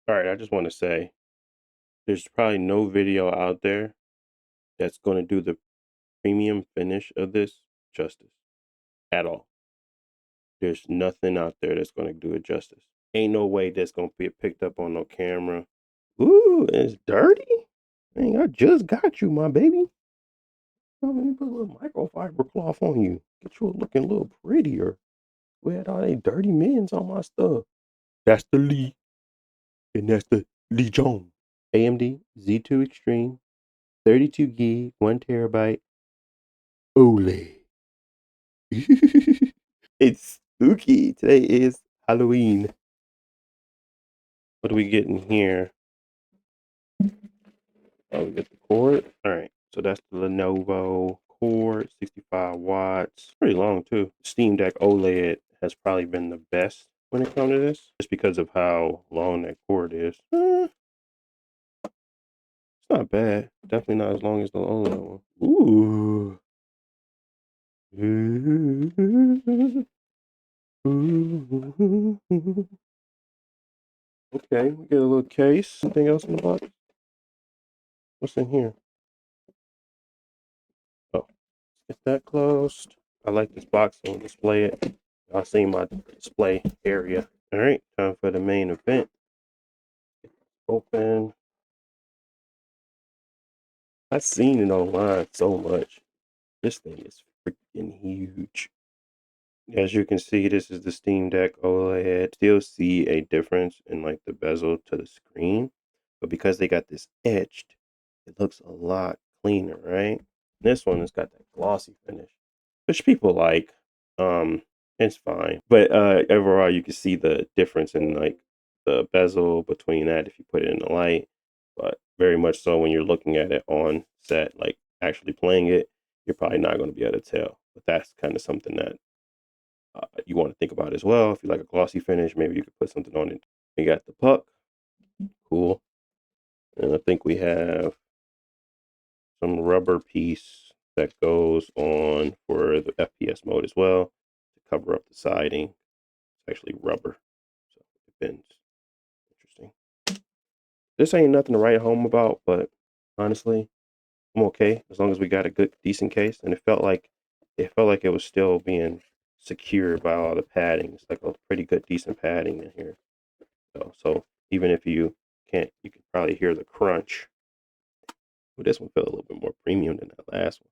All right, I just want to say there's probably no video out there that's going to do the premium finish of this justice at all. There's nothing out there that's going to do it justice. Ain't no way that's going to be picked up on no camera. Ooh, it's dirty. Dang, I just got you, my baby. Let me put a little microfiber cloth on you. Get you looking a little prettier. We had all they dirty mins on my stuff. That's the Lee, and that's the Lee Jones. AMD Z2 Extreme, 32 gig, 1 terabyte, OLED. It's spooky. Today is Halloween. What do we get in here? Oh, we get the cord. All right. So that's the Lenovo cord, 65 watts. Pretty long too. Steam Deck OLED has probably been the best when it comes to this, just because of how long that cord is. It's not bad. Definitely not as long as the OLED one. Ooh. Okay, we get a little case. Anything else in the box? What's in here? Oh, get that closed. I like this box. I'm gonna display it. Y'all seen my display area. All right, time for the main event. Open. I've seen it online so much. This thing is freaking huge. As you can see, this is the Steam Deck OLED. Still see a difference in like the bezel to the screen, but because they got this etched, it looks a lot cleaner, right? This one has got that glossy finish, which people like. It's fine, but overall, you can see the difference in like the bezel between that if you put it in the light, but very much so when you're looking at it on set, like actually playing it, you're probably not going to be able to tell. But that's kind of something that you want to think about as well. If you like a glossy finish, maybe you could put something on it. We got the puck, cool, and I think we have some rubber piece that goes on for the FPS mode as well to cover up the siding. It's actually rubber, so it bends. Interesting. This ain't nothing to write home about, but honestly, I'm okay as long as we got a good, decent case. And it felt like it was still being secured by all the padding. It's like a pretty good, decent padding in here. So even if you can't, you can probably hear the crunch. But this one felt a little bit more premium than that last one.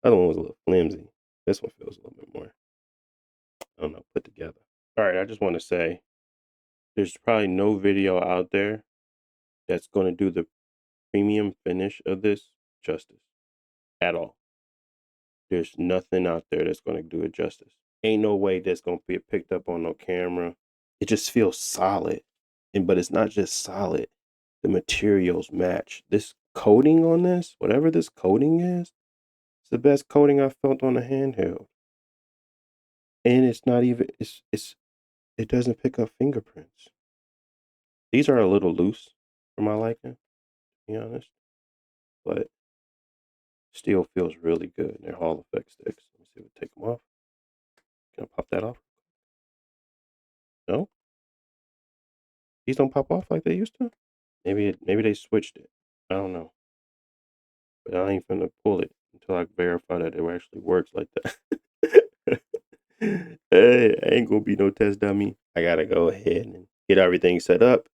The other one was a little flimsy. This one feels a little bit more, I don't know, put together. All right, I just want to say there's probably no video out there that's going to do the premium finish of this justice at all. There's nothing out there that's going to do it justice. Ain't no way that's going to be picked up on no camera. It just feels solid. But it's not just solid. The materials match. This coating on this, whatever this coating is, it's the best coating I've felt on a handheld. And it's not even it doesn't pick up fingerprints. These are a little loose for my liking, to be honest, but still feels really good. They're Hall Effect sticks. Let me see if we take them off. Can I pop that off? No, these don't pop off like they used to. Maybe they switched it. I don't know, but I ain't finna pull it until I verify that it actually works like that. Hey, I ain't gonna be no test dummy. I gotta go ahead and get everything set up,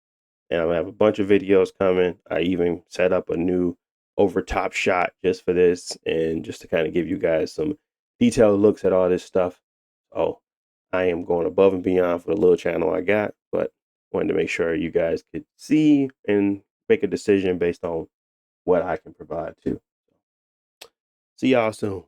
and I'm gonna have a bunch of videos coming. I even set up a new over top shot just for this, and just to kind of give you guys some detailed looks at all this stuff. Oh, I am going above and beyond for the little channel I got, but wanted to make sure you guys could see and make a decision based on what I can provide too. See y'all soon.